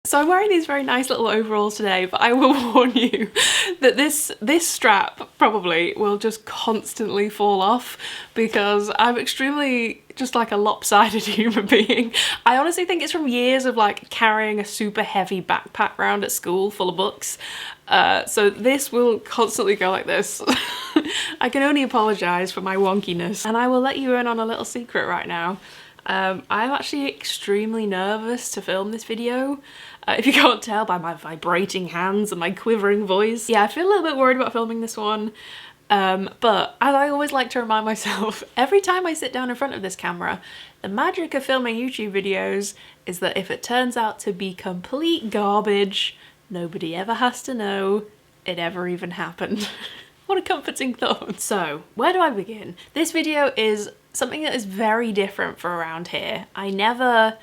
So I'm wearing these very nice little overalls today, but I will warn you that this strap probably will just constantly fall off because I'm extremely just like a lopsided human being. I honestly think it's from years of like carrying a super heavy backpack around at school full of books. So this will constantly go like this. I can only apologise for my wonkiness. And I will let you in on a little secret right now. I'm actually extremely nervous to film this video. If you can't tell by my vibrating hands and my quivering voice. Yeah, I feel a little bit worried about filming this one. But as I always like to remind myself, every time I sit down in front of this camera, the magic of filming YouTube videos is that if it turns out to be complete garbage, nobody ever has to know it ever even happened. What a comforting thought. So, where do I begin? This video is something that is very different for around here. I never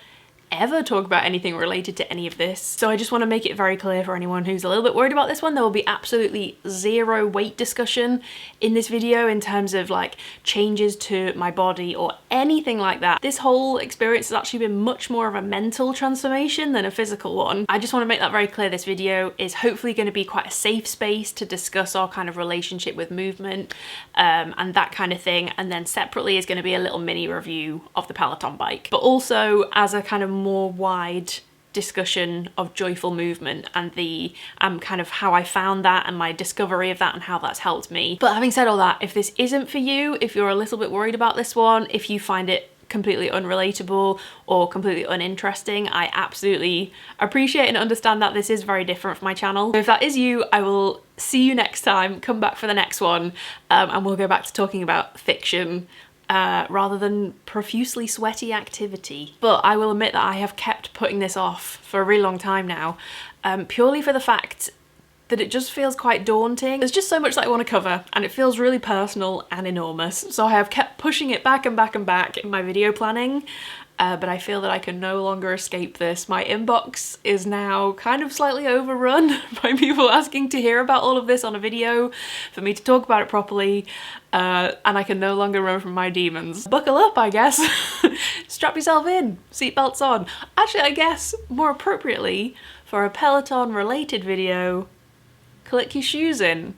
ever talk about anything related to any of this, so I just want to make it very clear for anyone who's a little bit worried about this one, there will be absolutely zero weight discussion in this video in terms of like changes to my body or anything like that. This whole experience has actually been much more of a mental transformation than a physical one. I just want to make that very clear. This video is hopefully going to be quite a safe space to discuss our kind of relationship with movement and that kind of thing, and then separately is going to be a little mini review of the Peloton bike, but also as a kind of more wide discussion of joyful movement and the kind of how I found that and my discovery of that and how that's helped me. But having said all that, if this isn't for you, if you're a little bit worried about this one, if you find it completely unrelatable or completely uninteresting, I absolutely appreciate and understand that this is very different from my channel. So if that is you, I will see you next time, come back for the next one, and we'll go back to talking about fiction rather than profusely sweaty activity. But I will admit that I have kept putting this off for a really long time now, purely for the fact that it just feels quite daunting. There's just so much that I want to cover and it feels really personal and enormous. So I have kept pushing it back and back and back in my video planning. But I feel that I can no longer escape this. My inbox is now kind of slightly overrun by people asking to hear about all of this on a video, for me to talk about it properly, and I can no longer run from my demons. Buckle up, I guess. Strap yourself in, seatbelts on. Actually, I guess more appropriately, for a Peloton related video, click your shoes in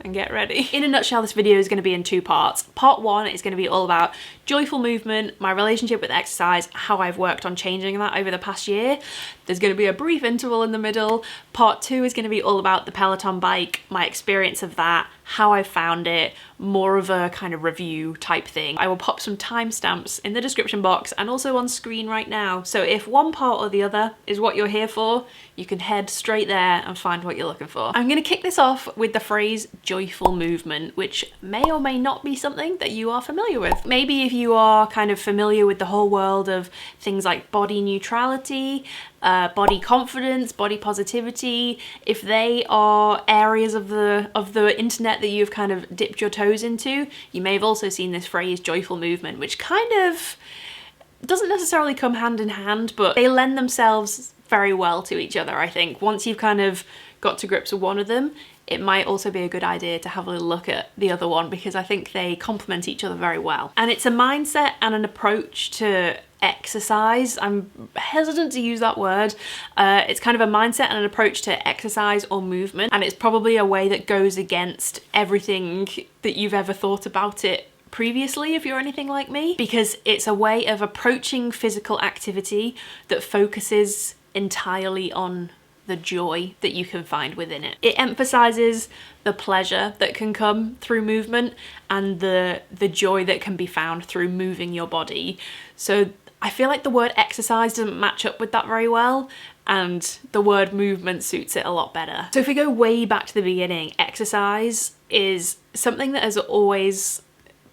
and get ready. In a nutshell, this video is going to be in two parts. Part one is going to be all about joyful movement, my relationship with exercise, how I've worked on changing that over the past year. There's going to be a brief interval in the middle. Part two is going to be all about the Peloton bike, my experience of that, how I found it, more of a kind of review type thing. I will pop some timestamps in the description box and also on screen right now. So if one part or the other is what you're here for, you can head straight there and find what you're looking for. I'm going to kick this off with the phrase joyful movement, which may or may not be something that you are familiar with. Maybe if you are kind of familiar with the whole world of things like body neutrality, body confidence, body positivity, if they are areas of the internet that you've kind of dipped your toes into, you may have also seen this phrase joyful movement, which kind of doesn't necessarily come hand in hand, but they lend themselves very well to each other, I think. Once you've kind of got to grips with one of them, it might also be a good idea to have a little look at the other one, because I think they complement each other very well. And it's a mindset and an approach to exercise. I'm hesitant to use that word. It's kind of a mindset and an approach to exercise or movement, and it's probably a way that goes against everything that you've ever thought about it previously, if you're anything like me, because it's a way of approaching physical activity that focuses entirely on the joy that you can find within it. It emphasizes the pleasure that can come through movement and the joy that can be found through moving your body. So I feel like the word exercise doesn't match up with that very well, and the word movement suits it a lot better. So if we go way back to the beginning, exercise is something that has always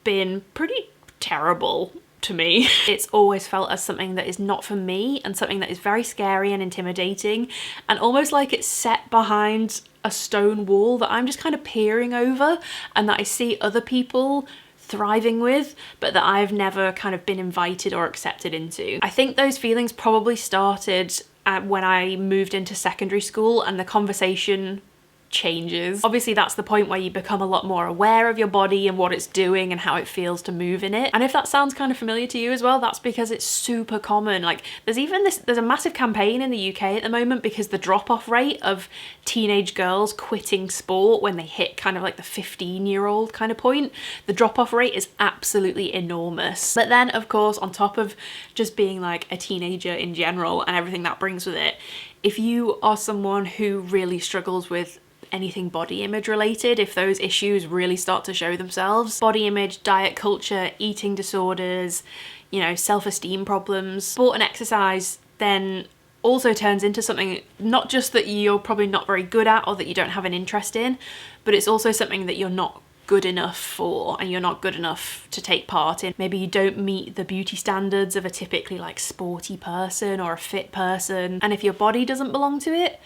been pretty terrible to me. It's always felt as something that is not for me and something that is very scary and intimidating, and almost like it's set behind a stone wall that I'm just kind of peering over and that I see other people thriving with, but that I've never kind of been invited or accepted into. I think those feelings probably started when I moved into secondary school, and the conversation changes. Obviously that's the point where you become a lot more aware of your body and what it's doing and how it feels to move in it. And if that sounds kind of familiar to you as well, that's because it's super common. Like there's a massive campaign in the UK at the moment because the drop-off rate of teenage girls quitting sport when they hit kind of like the 15-year-old kind of point, the drop-off rate is absolutely enormous. But then of course, on top of just being like a teenager in general and everything that brings with it, if you are someone who really struggles with anything body image related, if those issues really start to show themselves, body image, diet culture, eating disorders, you know, self-esteem problems, sport and exercise then also turns into something not just that you're probably not very good at or that you don't have an interest in, but it's also something that you're not good enough for and you're not good enough to take part in. Maybe you don't meet the beauty standards of a typically like sporty person or a fit person, and if your body doesn't belong to it,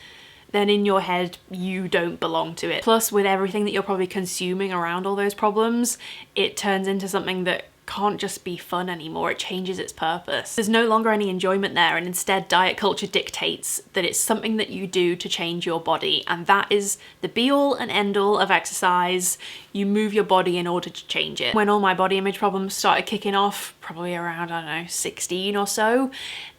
then in your head you don't belong to it. Plus with everything that you're probably consuming around all those problems, it turns into something that can't just be fun anymore. It changes its purpose. There's no longer any enjoyment there, and instead diet culture dictates that it's something that you do to change your body, and that is the be-all and end-all of exercise. You move your body in order to change it. When all my body image problems started kicking off, probably around, I don't know, 16 or so,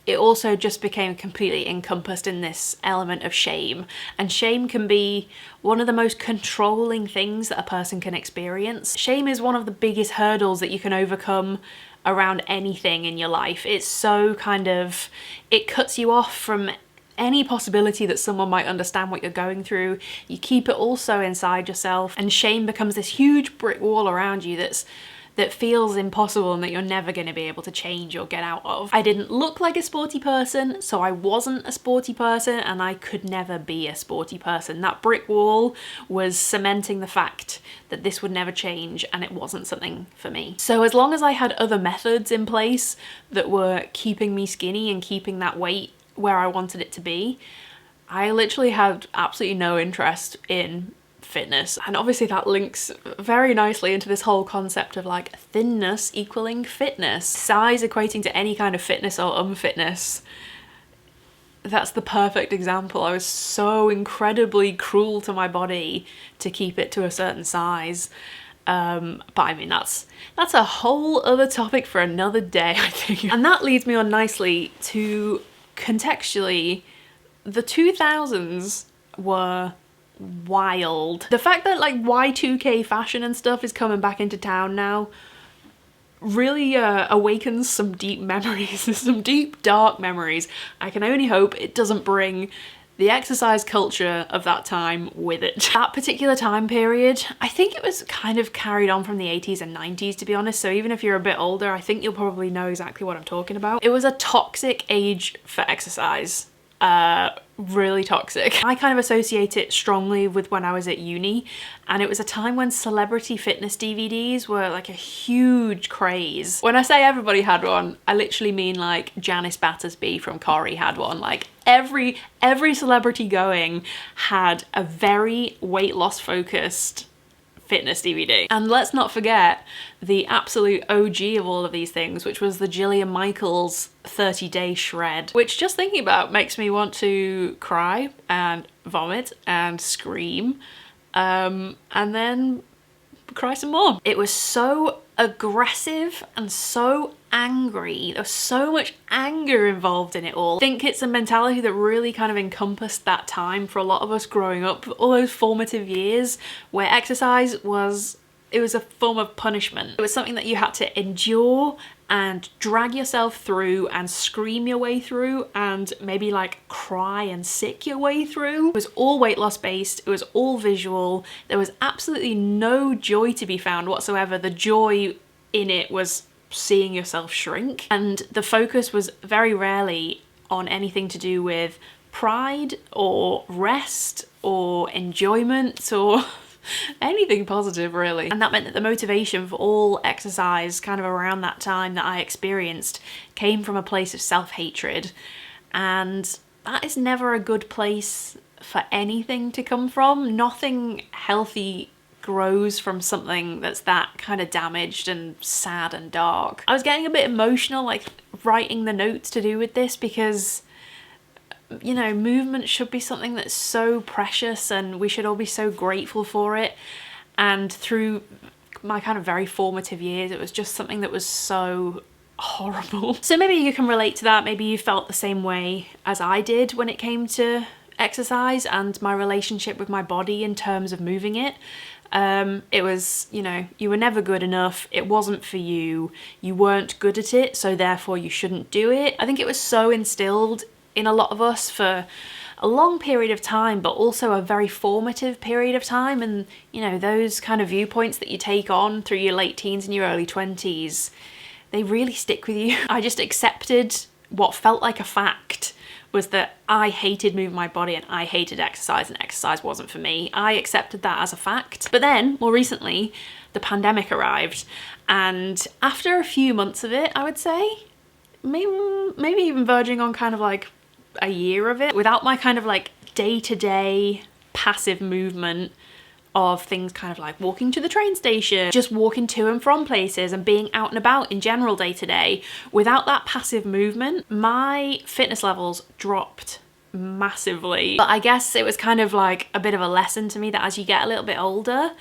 it also just became completely encompassed in this element of shame. And shame can be one of the most controlling things that a person can experience. Shame is one of the biggest hurdles that you can overcome around anything in your life. It's so kind of, it cuts you off from any possibility that someone might understand what you're going through. You keep it also inside yourself, and shame becomes this huge brick wall around you that feels impossible and that you're never going to be able to change or get out of. I didn't look like a sporty person, so I wasn't a sporty person, and I could never be a sporty person. That brick wall was cementing the fact that this would never change, and it wasn't something for me. So as long as I had other methods in place that were keeping me skinny and keeping that weight where I wanted it to be, I literally had absolutely no interest in fitness. And obviously that links very nicely into this whole concept of like thinness equaling fitness, size equating to any kind of fitness or unfitness. That's the perfect example. I was so incredibly cruel to my body to keep it to a certain size. But I mean, that's a whole other topic for another day, I think. And that leads me on nicely to contextually, the 2000s were wild. The fact that like Y2K fashion and stuff is coming back into town now really awakens some deep memories, some deep dark memories. I can only hope it doesn't bring the exercise culture of that time with it. That particular time period, I think it was kind of carried on from the 80s and 90s, to be honest, so even if you're a bit older, I think you'll probably know exactly what I'm talking about. It was a toxic age for exercise. Really toxic. I kind of associate it strongly with when I was at uni, and it was a time when celebrity fitness DVDs were like a huge craze. When I say everybody had one, I literally mean like Janice Battersby from Corrie had one. Like every celebrity going had a very weight loss focused fitness DVD. And let's not forget the absolute OG of all of these things, which was the Jillian Michaels 30-day shred, which just thinking about makes me want to cry and vomit and scream, and then cry some more. It was so aggressive and so angry. There was so much anger involved in it all. I think it's a mentality that really kind of encompassed that time for a lot of us growing up, all those formative years where exercise was, it was a form of punishment. It was something that you had to endure and drag yourself through and scream your way through and maybe like cry and sick your way through. It was all weight loss based, it was all visual, there was absolutely no joy to be found whatsoever. The joy in it was seeing yourself shrink, and the focus was very rarely on anything to do with pride or rest or enjoyment or anything positive really. And that meant that the motivation for all exercise kind of around that time that I experienced came from a place of self-hatred, and that is never a good place for anything to come from. Nothing healthy grows from something that's that kind of damaged and sad and dark. I was getting a bit emotional like writing the notes to do with this, because you know, movement should be something that's so precious and we should all be so grateful for it. And through my kind of very formative years, it was just something that was so horrible. So maybe you can relate to that. Maybe you felt the same way as I did when it came to exercise and my relationship with my body in terms of moving it. It was, you know, you were never good enough, it wasn't for you, you weren't good at it, so therefore you shouldn't do it. I think it was so instilled in a lot of us for a long period of time, but also a very formative period of time. And, you know, those kind of viewpoints that you take on through your late teens and your early 20s, they really stick with you. I just accepted what felt like a fact was that I hated moving my body and I hated exercise and exercise wasn't for me. I accepted that as a fact. But then, more recently, the pandemic arrived, and after a few months of it, I would say, maybe even verging on kind of like a year of it, without my kind of like day-to-day passive movement of things kind of like walking to the train station, just walking to and from places and being out and about in general day to day, without that passive movement, my fitness levels dropped massively. But I guess it was kind of like a bit of a lesson to me that as you get a little bit older,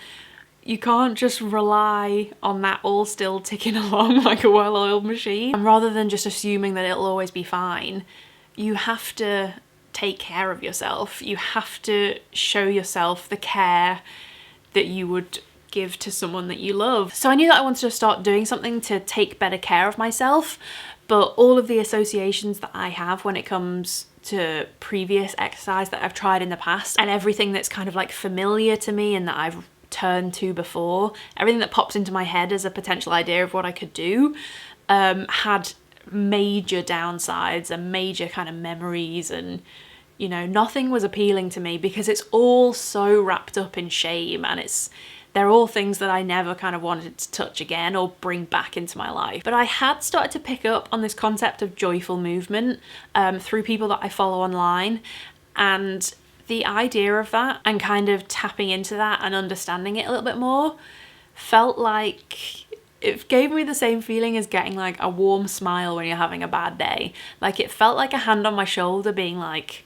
you can't just rely on that all still ticking along like a well-oiled machine. And rather than just assuming that it'll always be fine, you have to take care of yourself. You have to show yourself the care that you would give to someone that you love. So I knew that I wanted to start doing something to take better care of myself, but all of the associations that I have when it comes to previous exercise that I've tried in the past, and everything that's kind of like familiar to me and that I've turned to before, everything that pops into my head as a potential idea of what I could do, had major downsides and major kind of memories, and you know, nothing was appealing to me because it's all so wrapped up in shame, and they're all things that I never kind of wanted to touch again or bring back into my life. But I had started to pick up on this concept of joyful movement through people that I follow online, and the idea of that and kind of tapping into that and understanding it a little bit more felt like it gave me the same feeling as getting like a warm smile when you're having a bad day. Like it felt like a hand on my shoulder being like,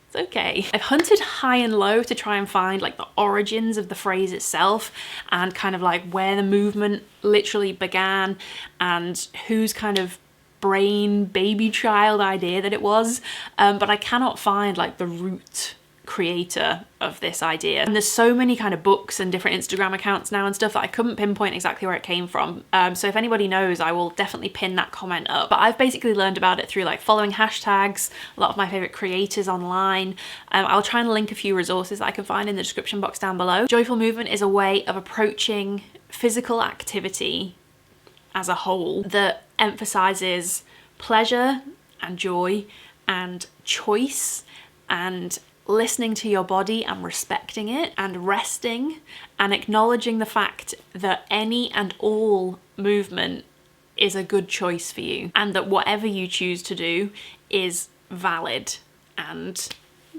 it's okay. I've hunted high and low to try and find like the origins of the phrase itself and kind of like where the movement literally began and whose kind of brain baby child idea that it was, but I cannot find like the root creator of this idea. And there's so many kind of books and different Instagram accounts now and stuff that I couldn't pinpoint exactly where it came from. So if anybody knows, I will definitely pin that comment up. But I've basically learned about it through like following hashtags, a lot of my favorite creators online. I'll try and link a few resources that I can find in the description box down below. Joyful movement is a way of approaching physical activity as a whole that emphasizes pleasure and joy and choice and listening to your body and respecting it and resting and acknowledging the fact that any and all movement is a good choice for you and that whatever you choose to do is valid and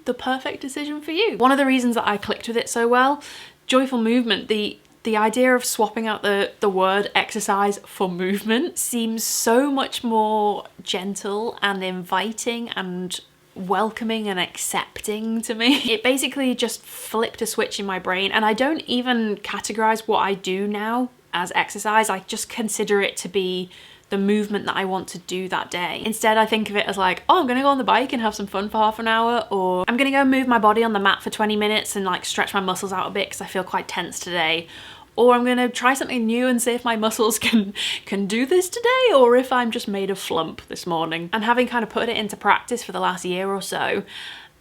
the perfect decision for you. One of the reasons that I clicked with it so well, joyful movement, the idea of swapping out the word exercise for movement seems so much more gentle and inviting and welcoming and accepting to me. It basically just flipped a switch in my brain, and I don't even categorize what I do now as exercise. I just consider it to be the movement that I want to do that day. Instead, I think of it as like, oh, I'm gonna go on the bike and have some fun for half an hour, or I'm gonna go move my body on the mat for 20 minutes and like stretch my muscles out a bit because I feel quite tense today. Or I'm gonna try something new and see if my muscles can do this today, or if I'm just made of flump this morning. And having kind of put it into practice for the last year or so,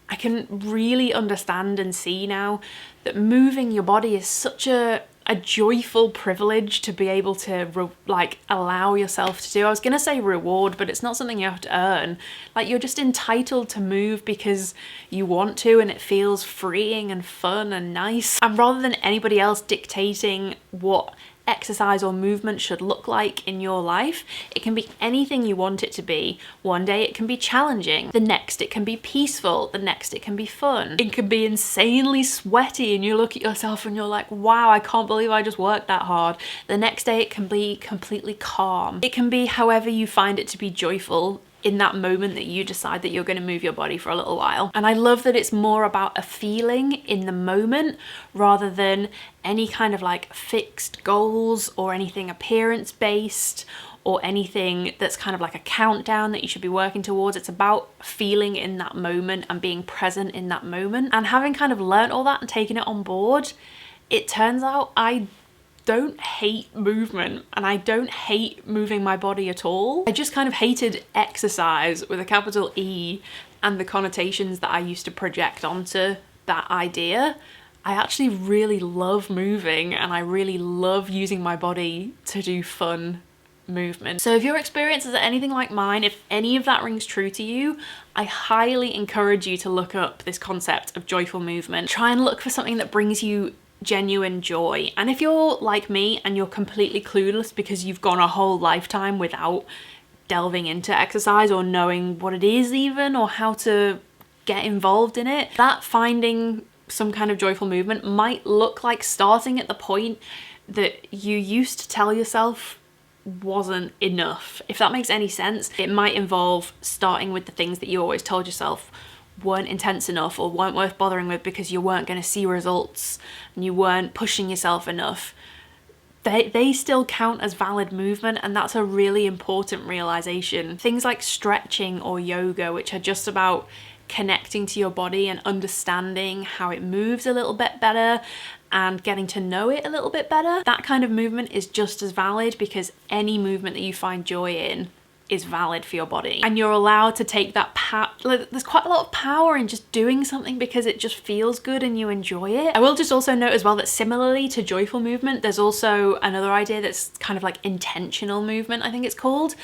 I can really understand and see now that moving your body is such a joyful privilege to be able to like allow yourself to do. I was gonna say reward, but it's not something you have to earn. Like you're just entitled to move because you want to, and it feels freeing and fun and nice. And rather than anybody else dictating what exercise or movement should look like in your life, it can be anything you want it to be. One day it can be challenging, the next it can be peaceful, the next it can be fun. It can be insanely sweaty and you look at yourself and you're like, wow, I can't believe I just worked that hard. The next day it can be completely calm. It can be however you find it to be joyful in that moment that you decide that you're going to move your body for a little while. And I love that it's more about a feeling in the moment rather than any kind of like fixed goals or anything appearance based or anything that's kind of like a countdown that you should be working towards. It's about feeling in that moment and being present in that moment. And having kind of learnt all that and taken it on board, it turns out I don't hate movement and I don't hate moving my body at all. I just kind of hated exercise with a capital E and the connotations that I used to project onto that idea. I actually really love moving and I really love using my body to do fun movement. So if your experiences are anything like mine, if any of that rings true to you, I highly encourage you to look up this concept of joyful movement. Try and look for something that brings you genuine joy. And if you're like me and you're completely clueless because you've gone a whole lifetime without delving into exercise or knowing what it is even or how to get involved in it, that finding some kind of joyful movement might look like starting at the point that you used to tell yourself wasn't enough. If that makes any sense, it might involve starting with the things that you always told yourself weren't intense enough or weren't worth bothering with because you weren't going to see results and you weren't pushing yourself enough. They still count as valid movement, and that's a really important realization. Things like stretching or yoga, which are just about connecting to your body and understanding how it moves a little bit better and getting to know it a little bit better. That kind of movement is just as valid because any movement that you find joy in is valid for your body. And you're allowed to take that power. There's quite a lot of power in just doing something because it just feels good and you enjoy it. I will just also note as well that similarly to joyful movement, there's also another idea that's kind of like intentional movement, I think it's called,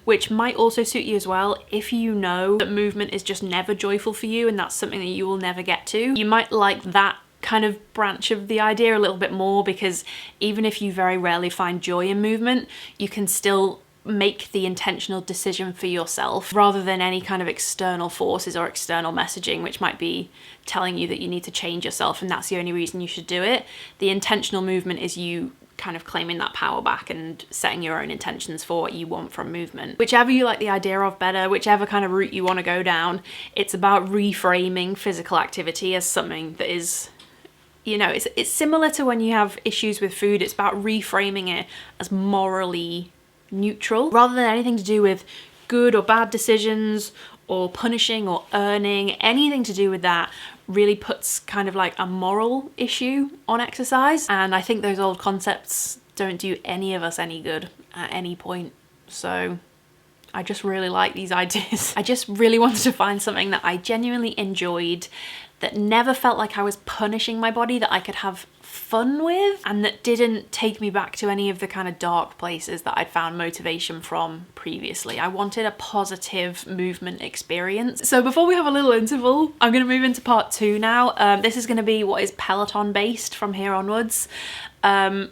which might also suit you as well. If you know that movement is just never joyful for you and that's something that you will never get to, you might like that kind of branch of the idea a little bit more, because even if you very rarely find joy in movement, you can still make the intentional decision for yourself rather than any kind of external forces or external messaging which might be telling you that you need to change yourself and that's the only reason you should do it. The intentional movement is you kind of claiming that power back and setting your own intentions for what you want from movement. Whichever you like the idea of better, whichever kind of route you want to go down, it's about reframing physical activity as something that is, you know, it's similar to when you have issues with food. It's about reframing it as morally neutral rather than anything to do with good or bad decisions or punishing or earning. Anything to do with that really puts kind of like a moral issue on exercise, and I think those old concepts don't do any of us any good at any point. So I just really like these ideas. I just really wanted to find something that I genuinely enjoyed, that never felt like I was punishing my body, that I could have fun with, and that didn't take me back to any of the kind of dark places that I'd found motivation from previously. I wanted a positive movement experience. So before we have a little interval, I'm going to move into part 2 now. This is going to be what is Peloton based from here onwards.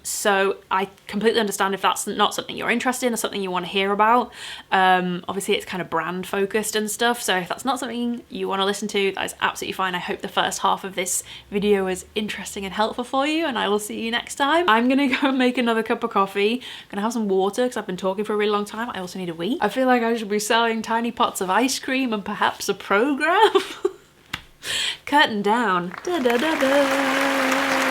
So I completely understand if that's not something you're interested in or something you want to hear about. Obviously it's kind of brand focused and stuff, so if that's not something you want to listen to, that is absolutely fine. I hope the first half of this video was interesting and helpful for you, and I will see you next time. I'm gonna go and make another cup of coffee. I'm gonna have some water because I've been talking for a really long time. I also need a wee. I feel like I should be selling tiny pots of ice cream and perhaps a program. Curtain down. Da, da, da, da.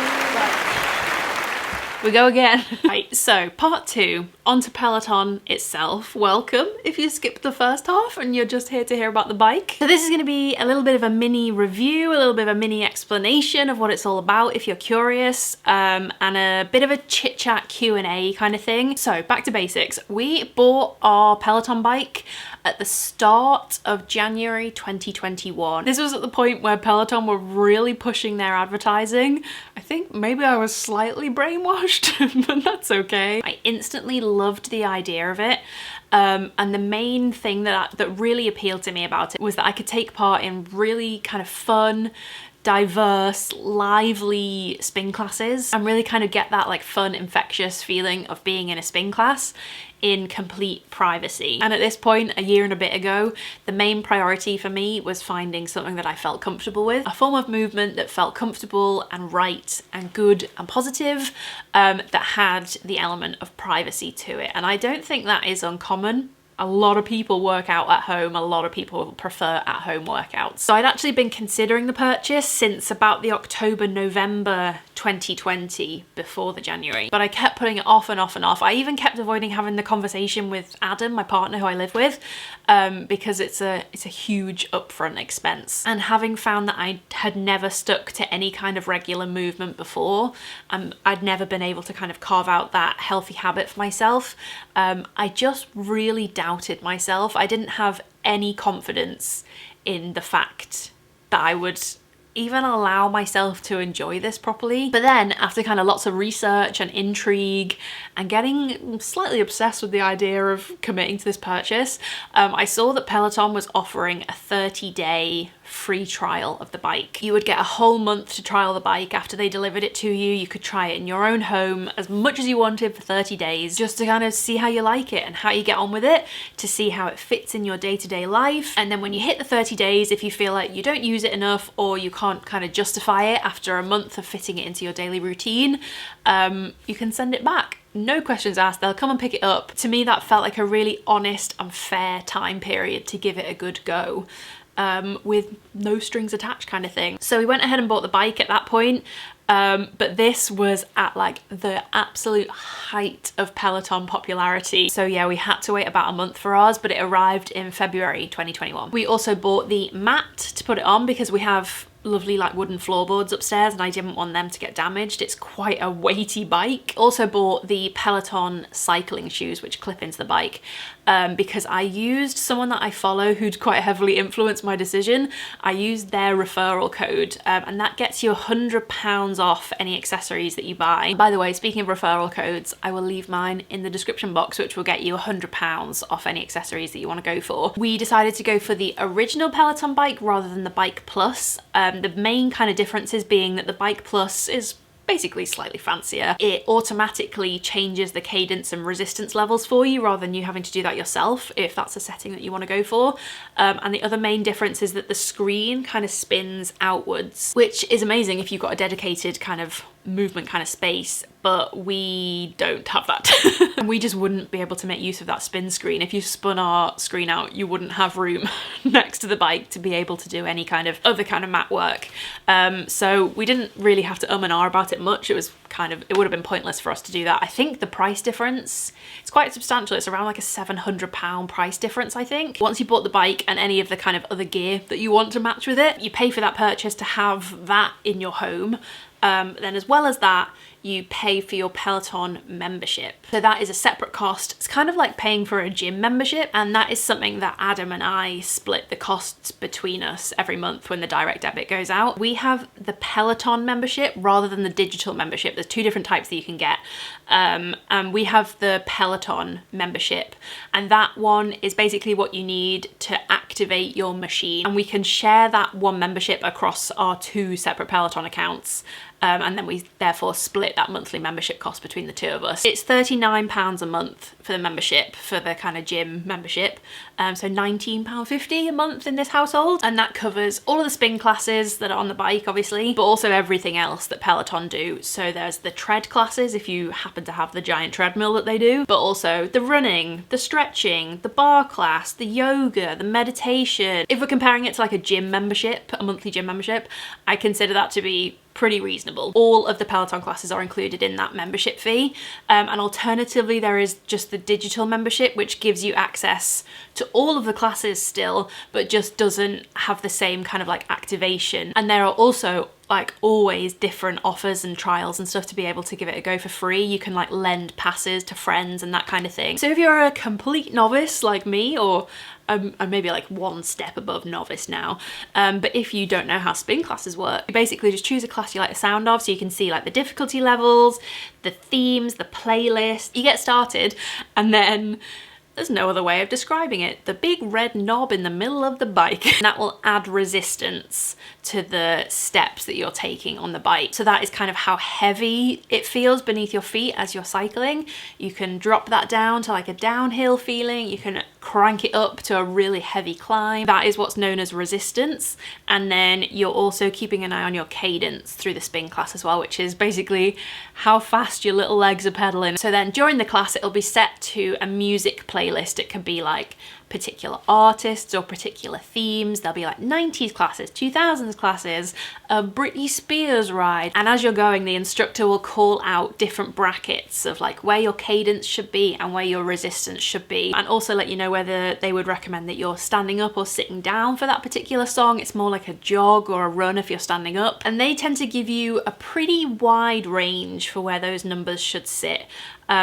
We go again. Right, so part 2, onto Peloton itself. Welcome if you skipped the first half and you're just here to hear about the bike. So this is going to be a little bit of a mini review, a little bit of a mini explanation of what it's all about if you're curious, and a bit of a chit chat Q&A kind of thing. So back to basics. We bought our Peloton bike at the start of January 2021. This was at the point where Peloton were really pushing their advertising. I think maybe I was slightly brainwashed, but that's okay. I instantly loved the idea of it. And the main thing that really appealed to me about it was that I could take part in really kind of fun, diverse, lively spin classes and really kind of get that like fun, infectious feeling of being in a spin class in complete privacy. And at this point, a year and a bit ago, the main priority for me was finding something that I felt comfortable with, a form of movement that felt comfortable and right and good and positive, that had the element of privacy to it. And I don't think that is uncommon a lot of people work out at home, a lot of people prefer at-home workouts. So I'd actually been considering the purchase since about the October-November 2020, before the January, but I kept putting it off and off and off. I even kept avoiding having the conversation with Adam, my partner who I live with, because it's a huge upfront expense. And having found that I had never stuck to any kind of regular movement before, I'd never been able to kind of carve out that healthy habit for myself, I just really doubted myself. I didn't have any confidence in the fact that I would even allow myself to enjoy this properly. But then after kind of lots of research and intrigue and getting slightly obsessed with the idea of committing to this purchase, I saw that Peloton was offering a 30-day free trial of the bike. You would get a whole month to trial the bike after they delivered it to you. You could try it in your own home as much as you wanted for 30 days, just to kind of see how you like it and how you get on with it, to see how it fits in your day-to-day life. And then when you hit the 30 days, if you feel like you don't use it enough or you can't kind of justify it after a month of fitting it into your daily routine, you can send it back. No questions asked, they'll come and pick it up. To me, that felt like a really honest and fair time period to give it a good go. With no strings attached kind of thing. So we went ahead and bought the bike at that point, but this was at like the absolute height of Peloton popularity. So yeah, we had to wait about a month for ours, but it arrived in February 2021. We also bought the mat to put it on because we have lovely like wooden floorboards upstairs and I didn't want them to get damaged. It's quite a weighty bike. Also bought the Peloton cycling shoes which clip into the bike because I used someone that I follow who'd quite heavily influenced my decision. I used their referral code and that gets you £100 off any accessories that you buy. By the way, speaking of referral codes, I will leave mine in the description box, which will get you £100 off any accessories that you want to go for. We decided to go for the original Peloton bike rather than the Bike Plus. The main kind of differences being that the Bike Plus is basically slightly fancier. It automatically changes the cadence and resistance levels for you rather than you having to do that yourself if that's a setting that you want to go for. And the other main difference is that the screen kind of spins outwards, which is amazing if you've got a dedicated kind of movement kind of space, but we don't have that. And we just wouldn't be able to make use of that spin screen. If you spun our screen out, you wouldn't have room next to the bike to be able to do any kind of other kind of mat work. So we didn't really have to and ah about it much. It would have been pointless for us to do that. I think the price difference, it's quite substantial. It's around like a £700 price difference, I think. Once you bought the bike and any of the kind of other gear that you want to match with it, you pay for that purchase to have that in your home. Then as well as that, you pay for your Peloton membership. So that is a separate cost. It's kind of like paying for a gym membership, and that is something that Adam and I split the costs between us every month when the direct debit goes out. We have the Peloton membership rather than the digital membership. There's two different types that you can get. And we have the Peloton membership, and that one is basically what you need to activate your machine. And we can share that one membership across our two separate Peloton accounts. And then we therefore split that monthly membership cost between the two of us. It's £39 a month for the membership, for the kind of gym membership. So £19.50 a month in this household. And that covers all of the spin classes that are on the bike, obviously, but also everything else that Peloton do. So there's the tread classes, if you happen to have the giant treadmill that they do, but also the running, the stretching, the bar class, the yoga, the meditation. If we're comparing it to like a gym membership, a monthly gym membership, I consider that to be pretty reasonable. All of the Peloton classes are included in that membership fee. And alternatively, there is just the digital membership, which gives you access to all of the classes still, but just doesn't have the same kind of like activation. And there are also like always different offers and trials and stuff to be able to give it a go for free. You can like lend passes to friends and that kind of thing. So if you're a complete novice like me, or I'm maybe like one step above novice now, but if you don't know how spin classes work, you basically just choose a class you like the sound of, so you can see like the difficulty levels, the themes, the playlist. You get started, and then there's no other way of describing it. The big red knob in the middle of the bike, and that will add resistance to the steps that you're taking on the bike. So that is kind of how heavy it feels beneath your feet as you're cycling. You can drop that down to like a downhill feeling. You can crank it up to a really heavy climb. That is what's known as resistance. And then you're also keeping an eye on your cadence through the spin class as well, which is basically how fast your little legs are pedaling. So then during the class, it'll be set to a music playlist playlist. It can be like particular artists or particular themes. There'll be like 90s classes, 2000s classes, a Britney Spears ride. And as you're going, the instructor will call out different brackets of like where your cadence should be and where your resistance should be, and also let you know whether they would recommend that you're standing up or sitting down for that particular song. It's more like a jog or a run if you're standing up. And they tend to give you a pretty wide range for where those numbers should sit.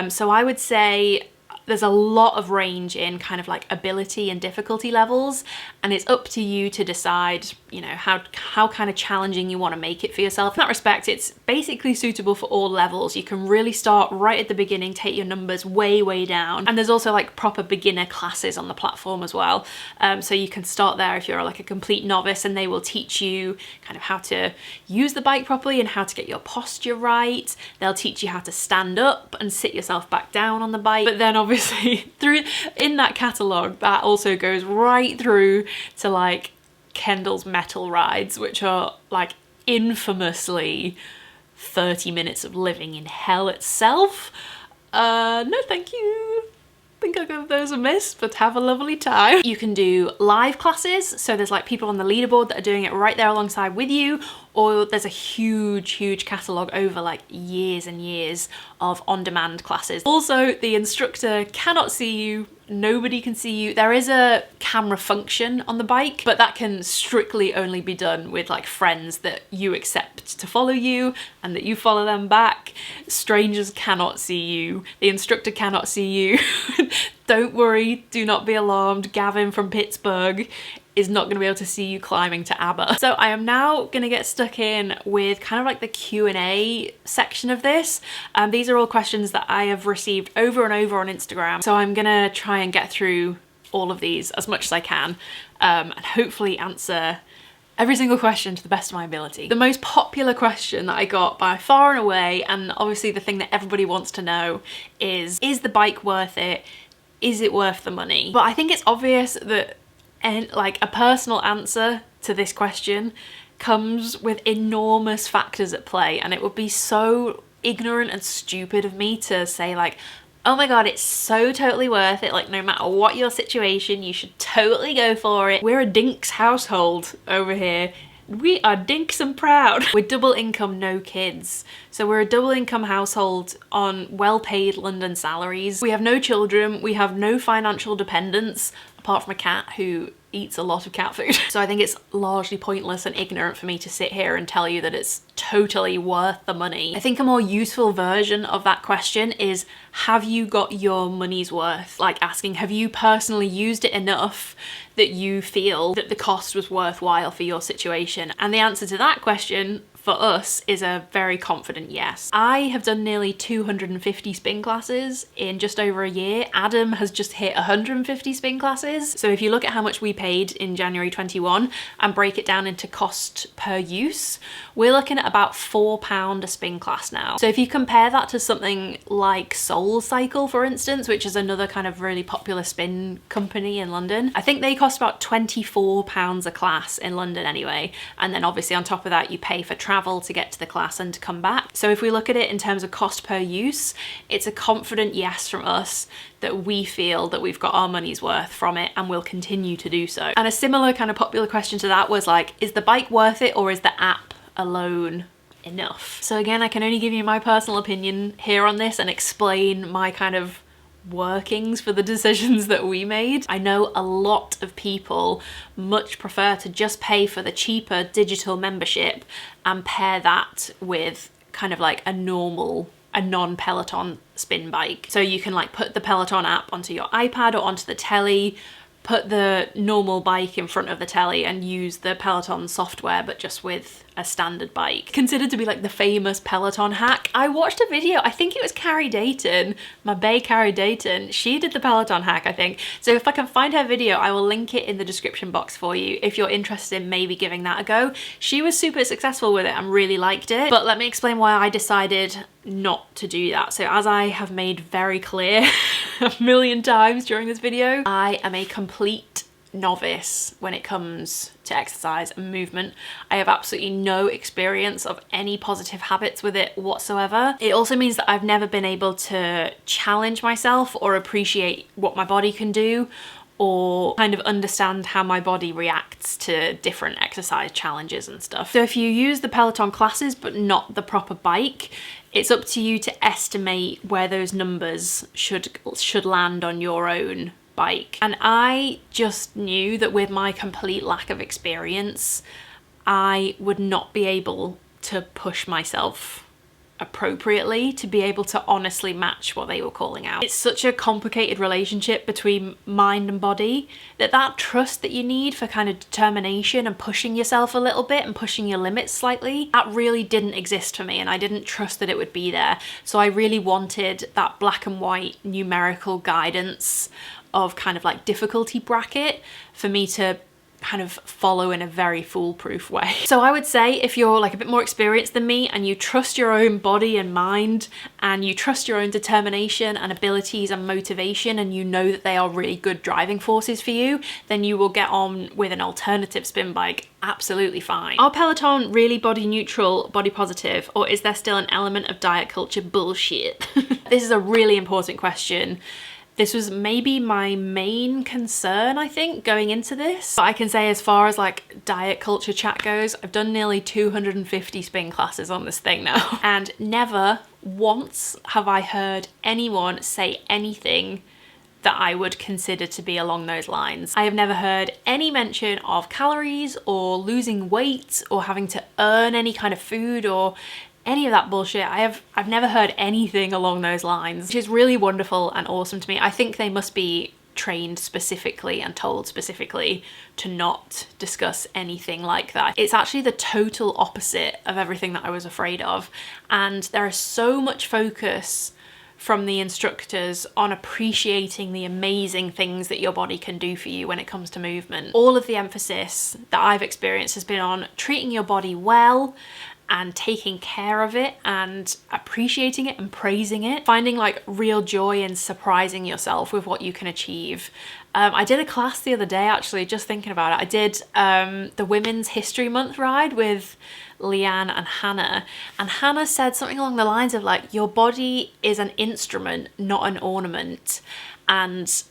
So I would say there's a lot of range in kind of like ability and difficulty levels, and it's up to you to decide, you know, how kind of challenging you want to make it for yourself. In that respect, it's basically suitable for all levels. You can really start right at the beginning, take your numbers way down, and there's also like proper beginner classes on the platform as well. So you can start there if you're like a complete novice, and they will teach you kind of how to use the bike properly and how to get your posture right. They'll teach you how to stand up and sit yourself back down on the bike. But then obviously in that catalogue, that also goes right through to like Kendall's metal rides, which are like infamously 30 minutes of living in hell itself. No thank you. I think I'll give those a miss, but have a lovely time. You can do live classes, so there's like people on the leaderboard that are doing it right there alongside with you, or there's a huge catalogue over like years and years of on-demand classes. Also, the instructor cannot see you, nobody can see you. There is a camera function on the bike, but that can strictly only be done with like friends that you accept to follow you and that you follow them back. Strangers cannot see you, the instructor cannot see you. Don't worry, do not be alarmed. Gavin from Pittsburgh is not going to be able to see you climbing to ABBA. So I am now going to get stuck in with kind of like the Q&A section of this. These are all questions that I have received over and over on Instagram. So I'm going to try and get through all of these as much as I can, and hopefully answer every single question to the best of my ability. The most popular question that I got by far and away, and obviously the thing that everybody wants to know, is the bike worth it? Is it worth the money? But I think it's obvious that like a personal answer to this question comes with enormous factors at play, and it would be so ignorant and stupid of me to say like, oh my god, it's so totally worth it, like no matter what your situation, you should totally go for it. We're a dinks household over here. We are dinks and proud. We're double income, no kids. So we're a double income household on well-paid London salaries. We have no children, we have no financial dependents, apart from a cat who eats a lot of cat food. So I think it's largely pointless and ignorant for me to sit here and tell you that it's totally worth the money. I think a more useful version of that question is, have you got your money's worth? Like asking, have you personally used it enough that you feel that the cost was worthwhile for your situation? And the answer to that question for us is a very confident yes. I have done nearly 250 spin classes in just over a year. Adam has just hit 150 spin classes. So if you look at how much we paid in January 21 and break it down into cost per use, we're looking at about £4 a spin class now. So if you compare that to something like Soul Cycle, for instance, which is another kind of really popular spin company in London, I think they cost about £24 a class in London anyway. And then obviously on top of that, you pay for travel to get to the class and to come back. So if we look at it in terms of cost per use, it's a confident yes from us that we feel that we've got our money's worth from it and will continue to do so. And a similar kind of popular question to that was like, is the bike worth it or is the app alone enough? So again, I can only give you my personal opinion here on this and explain my kind of workings for the decisions that we made. I know a lot of people much prefer to just pay for the cheaper digital membership and pair that with kind of like a non-Peloton spin bike. So you can like put the Peloton app onto your iPad or onto the telly, put the normal bike in front of the telly and use the Peloton software, but just with a standard bike. Considered to be like the famous Peloton hack. I watched a video, I think it was Carrie Dayton, my bae Carrie Dayton, she did the Peloton hack, I think. So if I can find her video, I will link it in the description box for you if you're interested in maybe giving that a go. She was super successful with it and really liked it, but let me explain why I decided not to do that. So as I have made very clear a million times during this video, I am a complete novice when it comes to exercise and movement. I have absolutely no experience of any positive habits with it whatsoever. It also means that I've never been able to challenge myself or appreciate what my body can do, or kind of understand how my body reacts to different exercise challenges and stuff. So if you use the Peloton classes but not the proper bike, it's up to you to estimate where those numbers should land on your own bike. And I just knew that with my complete lack of experience, I would not be able to push myself appropriately to be able to honestly match what they were calling out. It's such a complicated relationship between mind and body that trust that you need for kind of determination and pushing yourself a little bit and pushing your limits slightly, that really didn't exist for me, and I didn't trust that it would be there. So I really wanted that black and white numerical guidance of kind of like difficulty bracket for me to kind of follow in a very foolproof way. So I would say if you're like a bit more experienced than me and you trust your own body and mind and you trust your own determination and abilities and motivation, and you know that they are really good driving forces for you, then you will get on with an alternative spin bike absolutely fine. Are Peloton really body neutral, body positive, or is there still an element of diet culture bullshit? This is a really important question. This was maybe my main concern, I think, going into this. But I can say as far as like diet culture chat goes, I've done nearly 250 spin classes on this thing now. And never once have I heard anyone say anything that I would consider to be along those lines. I have never heard any mention of calories or losing weight or having to earn any kind of food or any of that bullshit. I've never heard anything along those lines, which is really wonderful and awesome to me. I think they must be trained specifically and told specifically to not discuss anything like that. It's actually the total opposite of everything that I was afraid of, and there is so much focus from the instructors on appreciating the amazing things that your body can do for you when it comes to movement. All of the emphasis that I've experienced has been on treating your body well and taking care of it and appreciating it and praising it, finding like real joy in surprising yourself with what you can achieve. I did a class the other day, actually, just thinking about it. I did the Women's History Month ride with Leanne and Hannah, and Hannah said something along the lines of like, your body is an instrument, not an ornament. And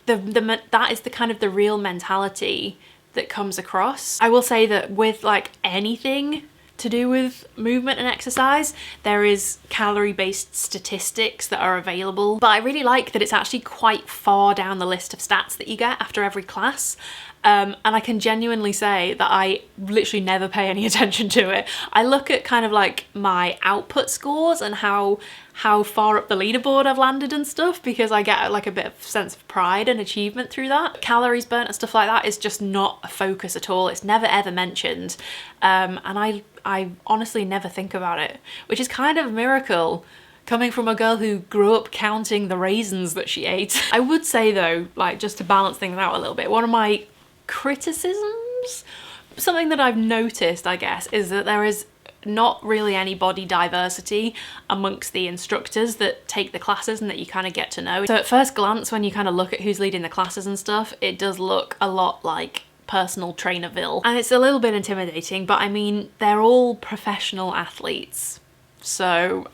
that is the kind of the real mentality that comes across. I will say that with like anything to do with movement and exercise, there is calorie-based statistics that are available, but I really like that it's actually quite far down the list of stats that you get after every class. And I can genuinely say that I literally never pay any attention to it. I look at kind of like my output scores and how far up the leaderboard I've landed and stuff, because I get like a bit of sense of pride and achievement through that. Calories burnt and stuff like that is just not a focus at all. It's never ever mentioned. And I honestly never think about it, which is kind of a miracle coming from a girl who grew up counting the raisins that she ate. I would say though, like just to balance things out a little bit, one of my criticisms, something that I've noticed, I guess, is that there is not really any body diversity amongst the instructors that take the classes and that you kind of get to know. So at first glance, when you kind of look at who's leading the classes and stuff, it does look a lot like personal trainerville, and it's a little bit intimidating, but I mean, they're all professional athletes, so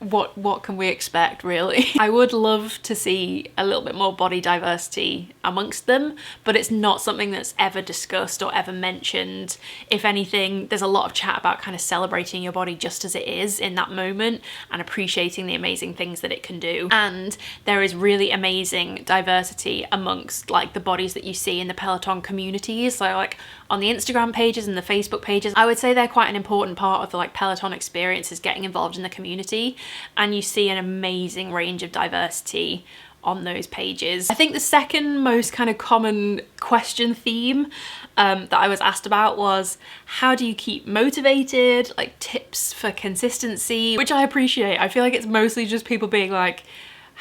what can we expect, really? I would love to see a little bit more body diversity amongst them, but it's not something that's ever discussed or ever mentioned. If anything, there's a lot of chat about kind of celebrating your body just as it is in that moment and appreciating the amazing things that it can do. And there is really amazing diversity amongst like the bodies that you see in the Peloton communities. So like on the Instagram pages and the Facebook pages, I would say they're quite an important part of the like Peloton experience, is getting involved in the community. And you see an amazing range of diversity on those pages. I think the second most kind of common question theme that I was asked about was, how do you keep motivated? Like tips for consistency, which I appreciate. I feel like it's mostly just people being like,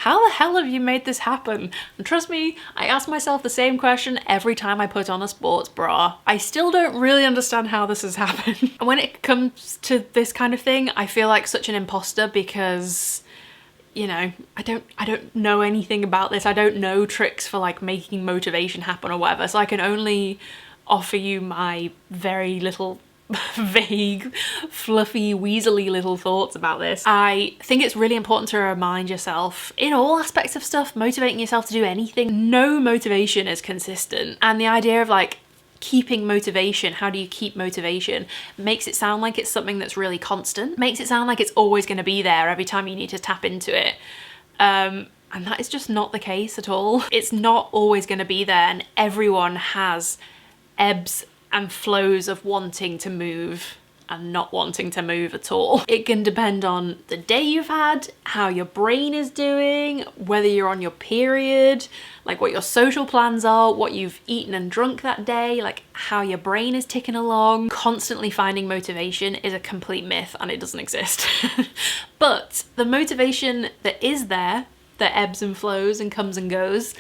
how the hell have you made this happen? And trust me, I ask myself the same question every time I put on a sports bra. I still don't really understand how this has happened. And when it comes to this kind of thing, I feel like such an imposter, because you know, I don't know anything about this. I don't know tricks for like making motivation happen or whatever. So I can only offer you my very little vague, fluffy, weaselly little thoughts about this. I think it's really important to remind yourself in all aspects of stuff, motivating yourself to do anything. No motivation is consistent. And the idea of like keeping motivation, how do you keep motivation, makes it sound like it's something that's really constant, makes it sound like it's always going to be there every time you need to tap into it. And that is just not the case at all. It's not always going to be there, and everyone has ebbs and flows of wanting to move and not wanting to move at all. It can depend on the day you've had, how your brain is doing, whether you're on your period, like what your social plans are, what you've eaten and drunk that day, like how your brain is ticking along. Constantly finding motivation is a complete myth and it doesn't exist. But the motivation that is there, that ebbs and flows and comes and goes,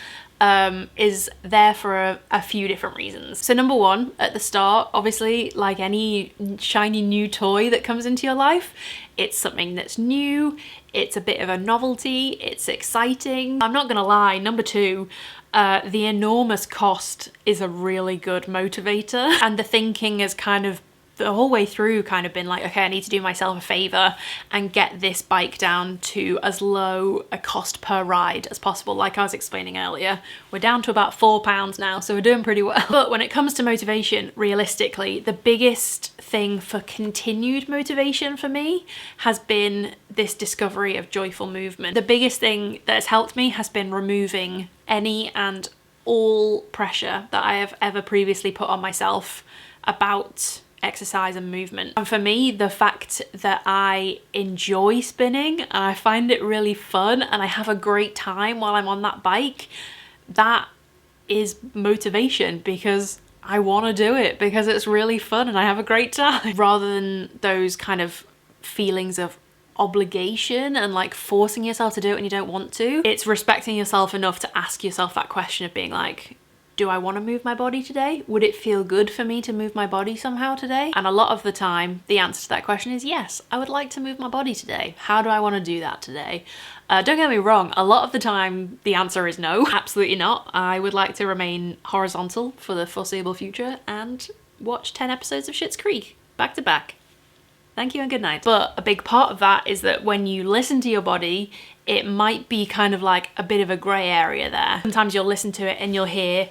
is there for a few different reasons. So number one, at the start, obviously, like any shiny new toy that comes into your life, it's something that's new, it's a bit of a novelty, it's exciting. I'm not gonna lie, number two, the enormous cost is a really good motivator, and the thinking has kind of the whole way through kind of been like, okay, I need to do myself a favor and get this bike down to as low a cost per ride as possible. Like I was explaining earlier, we're down to about £4 now, so we're doing pretty well. But when it comes to motivation, realistically, the biggest thing for continued motivation for me has been this discovery of joyful movement. The biggest thing that has helped me has been removing any and all pressure that I have ever previously put on myself about exercise and movement. And for me, the fact that I enjoy spinning and I find it really fun and I have a great time while I'm on that bike, that is motivation, because I want to do it, because it's really fun and I have a great time, rather than those kind of feelings of obligation and like forcing yourself to do it when you don't want to. It's respecting yourself enough to ask yourself that question of being like, do I want to move my body today? Would it feel good for me to move my body somehow today? And a lot of the time, the answer to that question is yes, I would like to move my body today. How do I want to do that today? Don't get me wrong, a lot of the time the answer is no, absolutely not. I would like to remain horizontal for the foreseeable future and watch 10 episodes of Schitt's Creek back to back. Thank you and good night. But a big part of that is that when you listen to your body, it might be kind of like a bit of a grey area there. Sometimes you'll listen to it and you'll hear,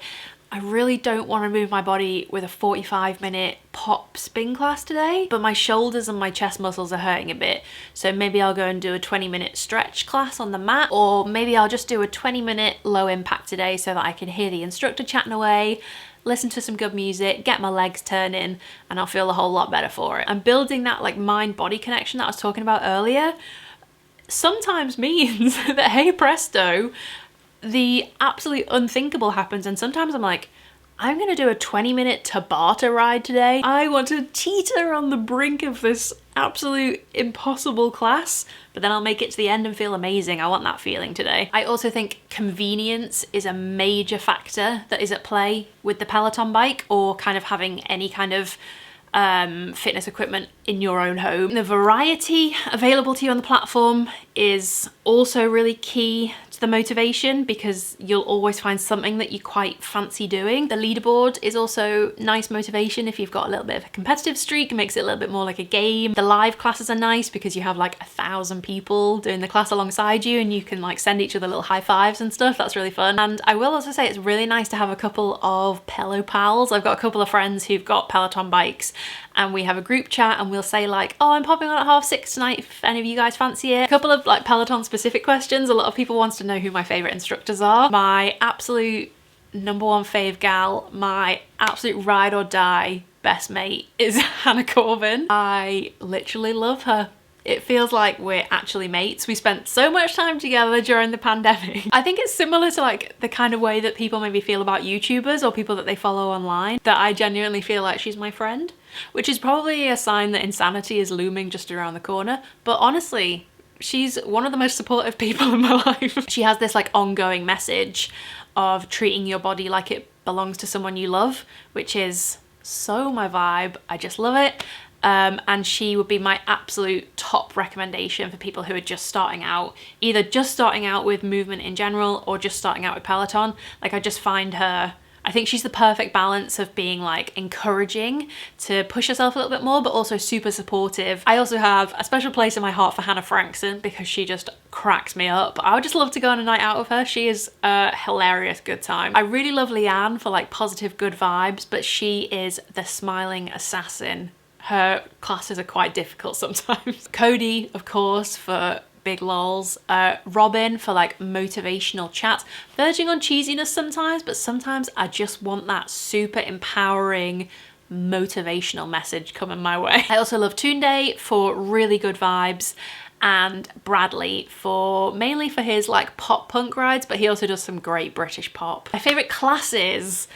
I really don't want to move my body with a 45-minute pop spin class today, but my shoulders and my chest muscles are hurting a bit. So maybe I'll go and do a 20-minute stretch class on the mat, or maybe I'll just do a 20-minute low impact today so that I can hear the instructor chatting away, listen to some good music, get my legs turning, and I'll feel a whole lot better for it. And building that like mind-body connection that I was talking about earlier sometimes means that, hey presto, the absolute unthinkable happens. And sometimes I'm like, I'm gonna do a 20-minute Tabata ride today. I want to teeter on the brink of this absolute impossible class, but then I'll make it to the end and feel amazing. I want that feeling today. I also think convenience is a major factor that is at play with the Peloton bike, or kind of having any kind of fitness equipment in your own home. The variety available to you on the platform is also really key to the motivation, because you'll always find something that you quite fancy doing. The leaderboard is also nice motivation if you've got a little bit of a competitive streak. It makes it a little bit more like a game. The live classes are nice because you have like 1,000 people doing the class alongside you and you can like send each other little high fives and stuff. That's really fun. And I will also say it's really nice to have a couple of Pelo pals. I've got a couple of friends who've got Peloton bikes and we have a group chat and we'll say like, oh, I'm popping on at 6:30 tonight if any of you guys fancy it. A couple of like Peloton specific questions. A lot of people want to know who my favorite instructors are. My absolute #1 fave gal, my absolute ride or die best mate is Hannah Corbin. I literally love her. It feels like we're actually mates. We spent so much time together during the pandemic. I think it's similar to like the kind of way that people maybe feel about YouTubers or people that they follow online, that I genuinely feel like she's my friend, which is probably a sign that insanity is looming just around the corner. But honestly, she's one of the most supportive people in my life. She has this like ongoing message of treating your body like it belongs to someone you love, which is so my vibe. I just love it. and she would be my absolute top recommendation for people who are just starting out, either just starting out with movement in general or just starting out with Peloton. Like, I just find her, I think she's the perfect balance of being like encouraging to push herself a little bit more, but also super supportive. I also have a special place in my heart for Hannah Frankson because she just cracks me up. I would just love to go on a night out with her. She is a hilarious good time. I really love Leanne for like positive good vibes, but she is the smiling assassin. Her classes are quite difficult sometimes. Cody, of course, for big lols. Robin for like motivational chat, verging on cheesiness sometimes, but sometimes I just want that super empowering motivational message coming my way. I also love Tunde for really good vibes, and Bradley for mainly for his like pop punk rides, but he also does some great British pop. My favorite classes,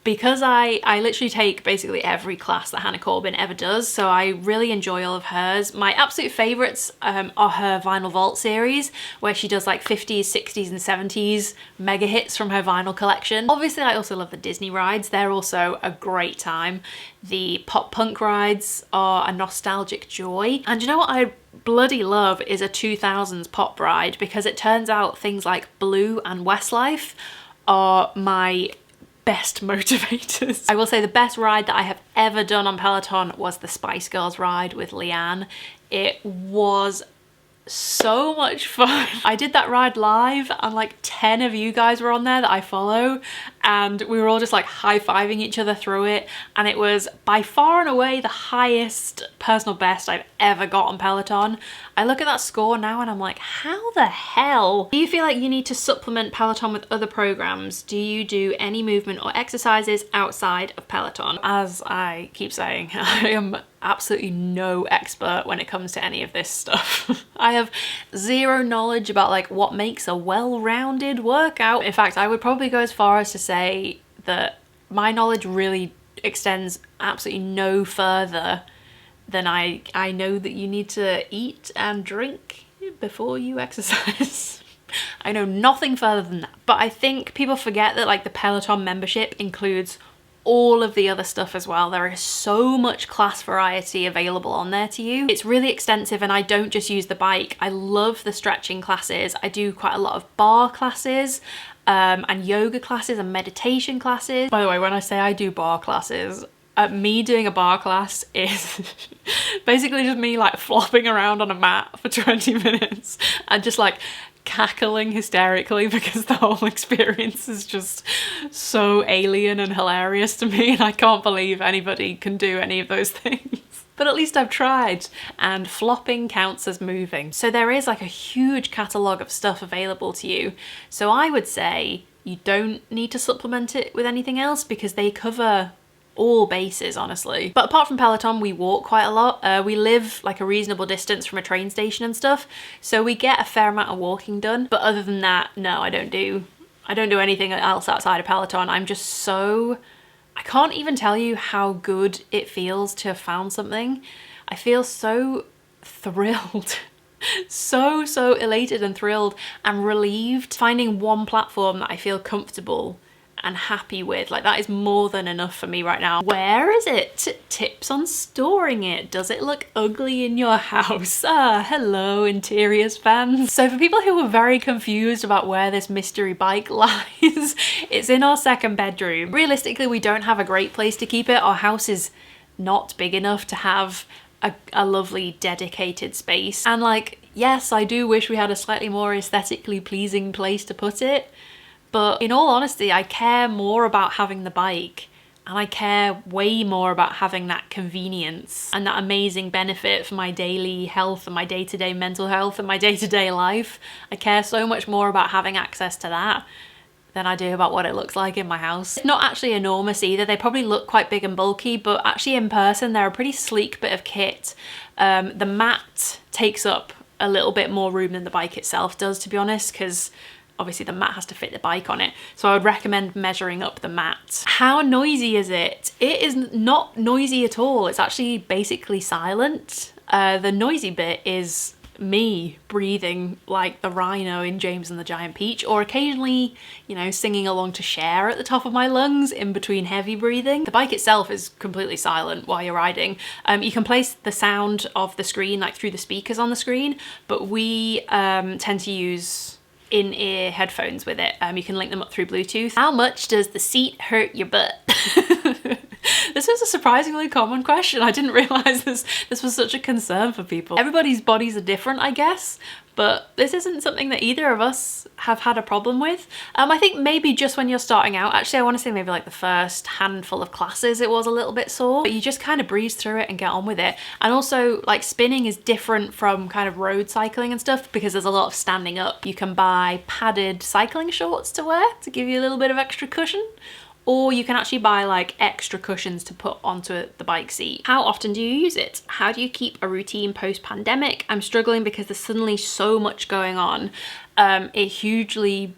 because I literally take basically every class that Hannah Corbin ever does, so I really enjoy all of hers. My absolute favourites are her Vinyl Vault series, where she does like 50s, 60s and 70s mega hits from her vinyl collection. Obviously, I also love the Disney rides. They're also a great time. The pop punk rides are a nostalgic joy. And you know what I bloody love is a 2000s pop ride, because it turns out things like Blue and Westlife are my best motivators. I will say the best ride that I have ever done on Peloton was the Spice Girls ride with Leanne. It was so much fun. I did that ride live and like 10 of you guys were on there that I follow, and we were all just like high-fiving each other through it, and it was by far and away the highest personal best I've ever got on Peloton. I look at that score now and I'm like, how the hell? Do you feel like you need to supplement Peloton with other programs? Do you do any movement or exercises outside of Peloton? As I keep saying, I am absolutely no expert when it comes to any of this stuff. I have zero knowledge about like what makes a well-rounded workout. In fact, I would probably go as far as to say that my knowledge really extends absolutely no further than I know that you need to eat and drink before you exercise. I know nothing further than that. But I think people forget that like the Peloton membership includes all of the other stuff as well. There is so much class variety available on there to you. It's really extensive, and I don't just use the bike. I love the stretching classes. I do quite a lot of bar classes and yoga classes and meditation classes. By the way, when I say I do bar classes, me doing a bar class is basically just me like flopping around on a mat for 20 minutes and just like cackling hysterically because the whole experience is just so alien and hilarious to me, and I can't believe anybody can do any of those things. But at least I've tried, and flopping counts as moving. So there is like a huge catalogue of stuff available to you. So I would say you don't need to supplement it with anything else because they cover all bases, honestly. But apart from Peloton, we walk quite a lot. We live like a reasonable distance from a train station and stuff, so we get a fair amount of walking done. But other than that, no, I don't do anything else outside of Peloton. I'm just so, I can't even tell you how good it feels to have found something. I feel so thrilled. so elated and thrilled and relieved finding one platform that I feel comfortable and happy with. Like, that is more than enough for me right now. Where is it? Tips on storing it. Does it look ugly in your house? Hello interiors fans. So for people who are very confused about where this mystery bike lies, it's in our second bedroom. Realistically, we don't have a great place to keep it. Our house is not big enough to have a lovely dedicated space. And like, yes, I do wish we had a slightly more aesthetically pleasing place to put it, but in all honesty, I care more about having the bike, and I care way more about having that convenience and that amazing benefit for my daily health and my day-to-day mental health and my day-to-day life. I care so much more about having access to that than I do about what it looks like in my house. It's not actually enormous either. They probably look quite big and bulky, but actually in person, they're a pretty sleek bit of kit. The mat takes up a little bit more room than the bike itself does, to be honest, because obviously the mat has to fit the bike on it. So I would recommend measuring up the mat. How noisy is it? It is not noisy at all. It's actually basically silent. The noisy bit is me breathing like the rhino in James and the Giant Peach, or occasionally, you know, singing along to Cher at the top of my lungs in between heavy breathing. The bike itself is completely silent while you're riding. You can place the sound of the screen like through the speakers on the screen, but we tend to use in-ear headphones with it. You can link them up through Bluetooth. How much does the seat hurt your butt? This is a surprisingly common question. I didn't realize this was such a concern for people. Everybody's bodies are different, I guess, but this isn't something that either of us have had a problem with. I think maybe just when you're starting out, actually I want to say maybe like the first handful of classes it was a little bit sore, but you just kind of breeze through it and get on with it. And also like spinning is different from kind of road cycling and stuff because there's a lot of standing up. You can buy padded cycling shorts to wear to give you a little bit of extra cushion, or you can actually buy like extra cushions to put onto the bike seat. How often do you use it? How do you keep a routine post-pandemic? I'm struggling because there's suddenly so much going on. It hugely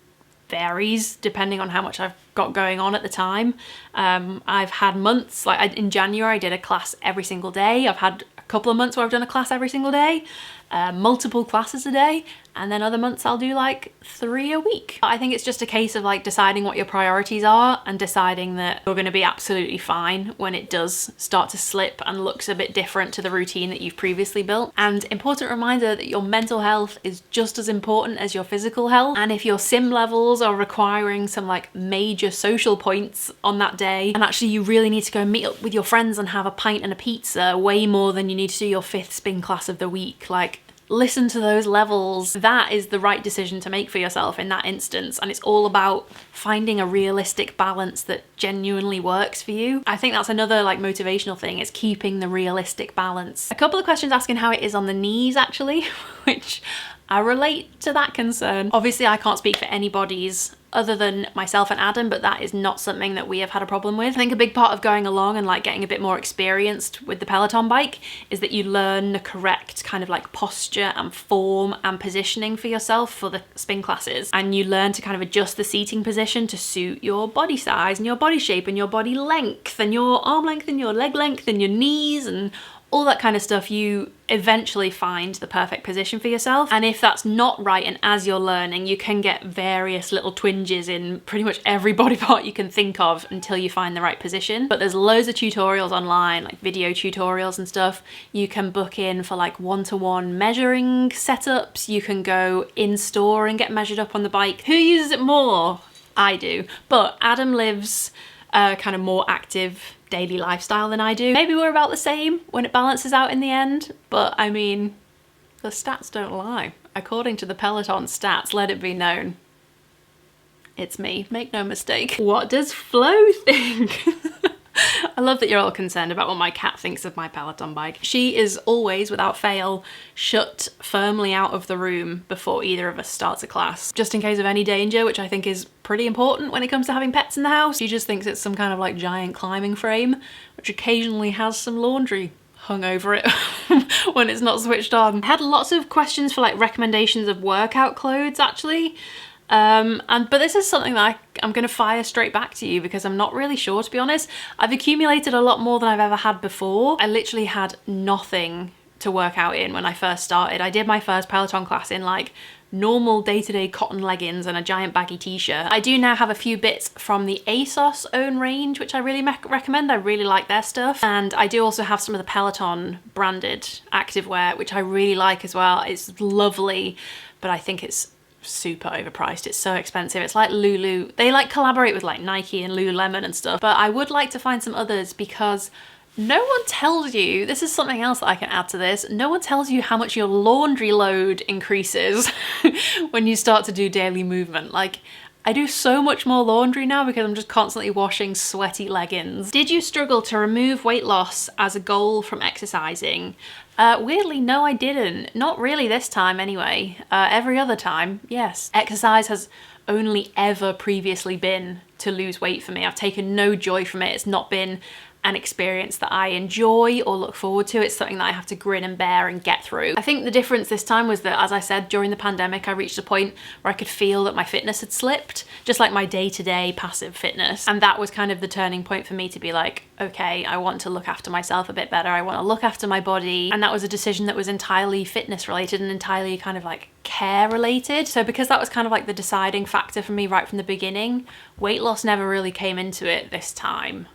varies depending on how much I've got going on at the time. I've had months, like in January I did a class every single day. I've had a couple of months where I've done a class every single day, multiple classes a day, and then other months I'll do like 3 a week. I think it's just a case of like deciding what your priorities are and deciding that you're going to be absolutely fine when it does start to slip and looks a bit different to the routine that you've previously built. And important reminder that your mental health is just as important as your physical health. And if your sim levels are requiring some like major social points on that day, and actually you really need to go meet up with your friends and have a pint and a pizza way more than you need to do your 5th spin class of the week, like listen to those levels. That is the right decision to make for yourself in that instance, and it's all about finding a realistic balance that genuinely works for you. I think that's another like motivational thing, is keeping the realistic balance. A couple of questions asking how it is on the knees actually, which I relate to that concern. Obviously I can't speak for any bodies other than myself and Adam, but that is not something that we have had a problem with. I think a big part of going along and like getting a bit more experienced with the Peloton bike is that you learn the correct kind of like posture and form and positioning for yourself for the spin classes, and you learn to kind of adjust the seating position to suit your body size and your body shape and your body length and your arm length and your leg length and your knees and all that kind of stuff. You eventually find the perfect position for yourself, and if that's not right, and as you're learning you can get various little twinges in pretty much every body part you can think of until you find the right position. But there's loads of tutorials online, like video tutorials and stuff. You can book in for like one-to-one measuring setups. You can go in store and get measured up on the bike. Who uses it more? I do, but Adam lives a kind of more active daily lifestyle than I do. Maybe we're about the same when it balances out in the end, but I mean, the stats don't lie. According to the Peloton stats, let it be known, it's me, make no mistake. What does Flo think? I love that you're all concerned about what my cat thinks of my Peloton bike. She is always, without fail, shut firmly out of the room before either of us starts a class, just in case of any danger, which I think is pretty important when it comes to having pets in the house. She just thinks it's some kind of like giant climbing frame, which occasionally has some laundry hung over it when it's not switched on. I had lots of questions for like recommendations of workout clothes actually. But this is something that I'm going to fire straight back to you because I'm not really sure, to be honest. I've accumulated a lot more than I've ever had before. I literally had nothing to work out in when I first started. I did my first Peloton class in like normal day-to-day cotton leggings and a giant baggy t-shirt. I do now have a few bits from the ASOS own range, which I really recommend. I really like their stuff. And I do also have some of the Peloton branded activewear, which I really like as well. It's lovely, but I think it's super overpriced. It's so expensive. It's like Lulu. They like collaborate with like Nike and Lululemon and stuff, but I would like to find some others because no one tells you, this is something else that I can add to this, no one tells you how much your laundry load increases when you start to do daily movement. Like, I do so much more laundry now because I'm just constantly washing sweaty leggings. Did you struggle to remove weight loss as a goal from exercising? Weirdly, no, I didn't. Not really this time anyway. Every other time, yes. Exercise has only ever previously been to lose weight for me. I've taken no joy from it. It's not been an experience that I enjoy or look forward to. It's something that I have to grin and bear and get through. I think the difference this time was that, as I said, during the pandemic, I reached a point where I could feel that my fitness had slipped, just like my day-to-day passive fitness. And that was kind of the turning point for me to be like, okay, I want to look after myself a bit better. I want to look after my body. And that was a decision that was entirely fitness related and entirely kind of like care related. So because that was kind of like the deciding factor for me right from the beginning, weight loss never really came into it this time.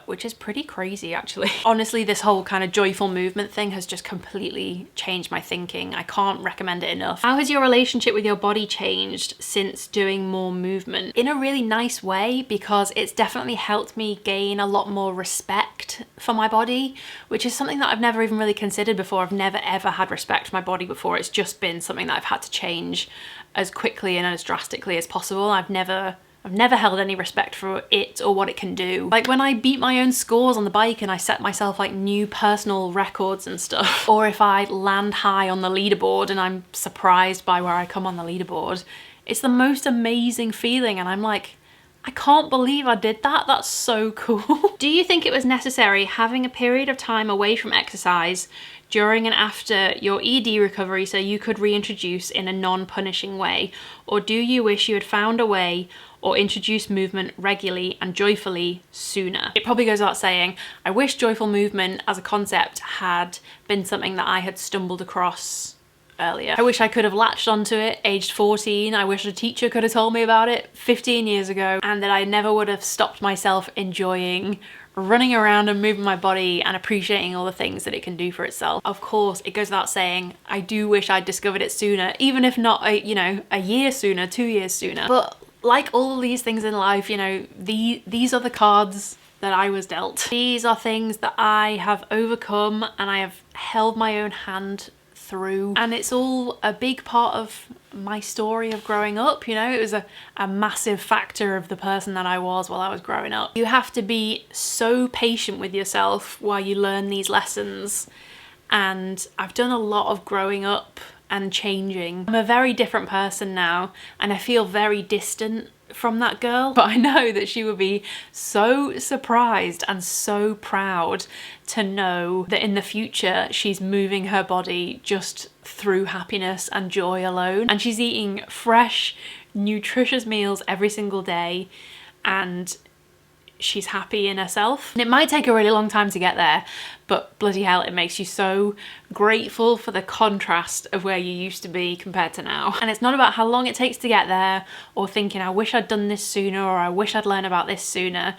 Which is pretty crazy actually. Honestly, this whole kind of joyful movement thing has just completely changed my thinking. I can't recommend it enough. How has your relationship with your body changed since doing more movement? In a really nice way, because it's definitely helped me gain a lot more respect for my body, which is something that I've never even really considered before. I've never ever had respect for my body before. It's just been something that I've had to change as quickly and as drastically as possible. I've never held any respect for it or what it can do. Like when I beat my own scores on the bike and I set myself like new personal records and stuff, or if I land high on the leaderboard and I'm surprised by where I come on the leaderboard, it's the most amazing feeling and I'm like, I can't believe I did that. That's so cool. Do you think it was necessary having a period of time away from exercise during and after your ED recovery so you could reintroduce in a non-punishing way? Or do you wish you had found a way or introduced movement regularly and joyfully sooner? It probably goes without saying, I wish joyful movement as a concept had been something that I had stumbled across earlier. I wish I could have latched onto it aged 14. I wish a teacher could have told me about it 15 years ago, and that I never would have stopped myself enjoying running around and moving my body and appreciating all the things that it can do for itself. Of course, it goes without saying, I do wish I'd discovered it sooner, even if not a year sooner, 2 years sooner. But like all these things in life, these are the cards that I was dealt. These are things that I have overcome and I have held my own hand through, and it's all a big part of my story of growing up. It was a massive factor of the person that I was while I was growing up. You have to be so patient with yourself while you learn these lessons, and I've done a lot of growing up and changing. I'm a very different person now and I feel very distant from that girl, but I know that she would be so surprised and so proud to know that in the future she's moving her body just through happiness and joy alone, and she's eating fresh, nutritious meals every single day, and she's happy in herself. And it might take a really long time to get there, but bloody hell, it makes you so grateful for the contrast of where you used to be compared to now. And it's not about how long it takes to get there or thinking, I wish I'd done this sooner or I wish I'd learned about this sooner.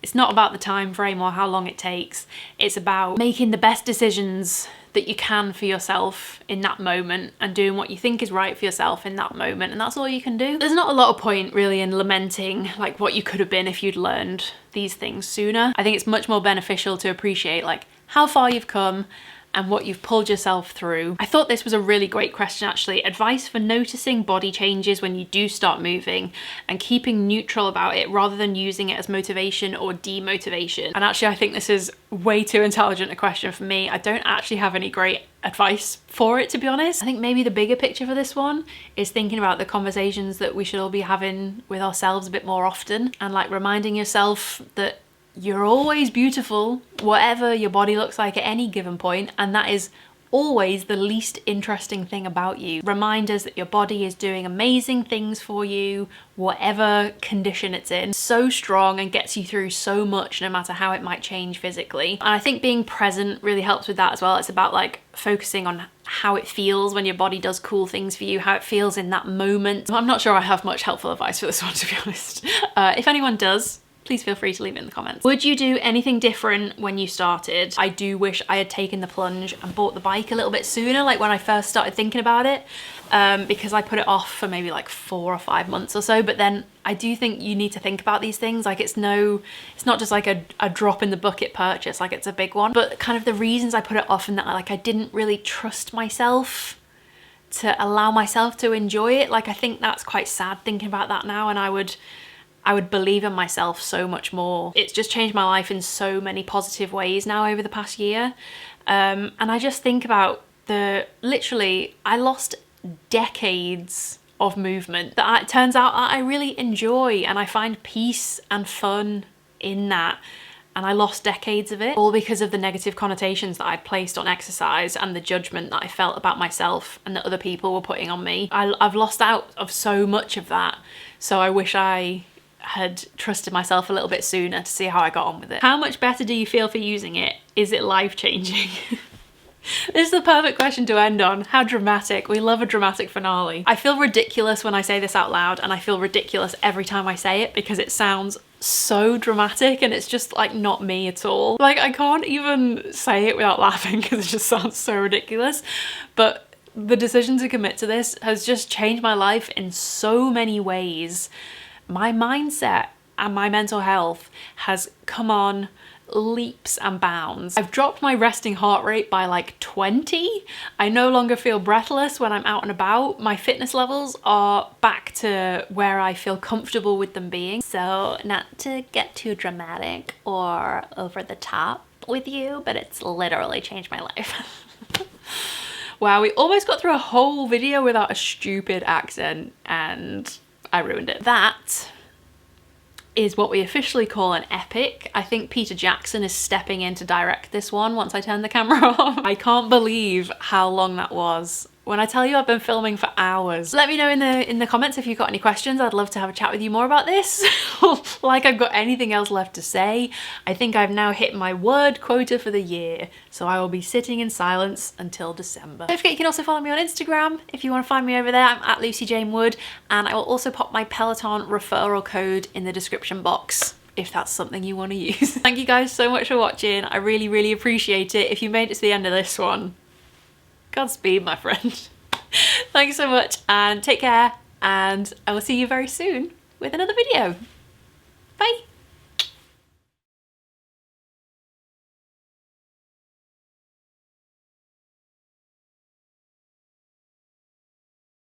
It's not about the time frame or how long it takes. It's about making the best decisions that you can for yourself in that moment and doing what you think is right for yourself in that moment, and that's all you can do. There's not a lot of point really in lamenting like what you could have been if you'd learned these things sooner. I think it's much more beneficial to appreciate like how far you've come and what you've pulled yourself through. I thought this was a really great question actually. Advice for noticing body changes when you do start moving and keeping neutral about it rather than using it as motivation or demotivation. And actually I think this is way too intelligent a question for me. I don't actually have any great advice for it, to be honest. I think maybe the bigger picture for this one is thinking about the conversations that we should all be having with ourselves a bit more often, and like reminding yourself that you're always beautiful, whatever your body looks like at any given point, and that is always the least interesting thing about you. Reminders that your body is doing amazing things for you, whatever condition it's in. So strong and gets you through so much no matter how it might change physically. And I think being present really helps with that as well. It's about like focusing on how it feels when your body does cool things for you, how it feels in that moment. I'm not sure I have much helpful advice for this one, to be honest. If anyone does, please feel free to leave it in the comments. Would you do anything different when you started? I do wish I had taken the plunge and bought the bike a little bit sooner, like when I first started thinking about it, because I put it off for maybe like 4 or 5 months or so. But then I do think you need to think about these things. Like it's not just like a drop in the bucket purchase, like it's a big one. But kind of the reasons I put it off, and that like I didn't really trust myself to allow myself to enjoy it. Like I think that's quite sad thinking about that now, and I would believe in myself so much more. It's just changed my life in so many positive ways now over the past year. And I just think about literally, I lost decades of movement that it turns out I really enjoy, and I find peace and fun in that. and I lost decades of it, all because of the negative connotations that I'd placed on exercise and the judgment that I felt about myself and that other people were putting on me. I've lost out of so much of that, so I wish I had trusted myself a little bit sooner to see how I got on with it. How much better do you feel for using it? Is it life-changing? This is the perfect question to end on. How dramatic. We love a dramatic finale. I feel ridiculous when I say this out loud, and I feel ridiculous every time I say it because it sounds so dramatic and it's just like not me at all. Like, I can't even say it without laughing because it just sounds so ridiculous. But the decision to commit to this has just changed my life in so many ways. My mindset and my mental health has come on leaps and bounds. I've dropped my resting heart rate by like 20. I no longer feel breathless when I'm out and about. My fitness levels are back to where I feel comfortable with them being. So, not to get too dramatic or over the top with you, but it's literally changed my life. Wow, we almost got through a whole video without a stupid accent and I ruined it. That is what we officially call an epic. I think Peter Jackson is stepping in to direct this one once I turn the camera off. I can't believe how long that was. When I tell you I've been filming for hours. Let me know in the comments if you've got any questions. I'd love to have a chat with you more about this. Like I've got anything else left to say. I think I've now hit my word quota for the year, so I will be sitting in silence until December. Don't forget you can also follow me on Instagram if you want to find me over there. I'm at Lucy Jane Wood, and I will also pop my Peloton referral code in the description box if that's something you want to use. Thank you guys so much for watching. I really, really appreciate it. If you made it to the end of this one, Godspeed, my friend. Thanks so much and take care, and I will see you very soon with another video. Bye.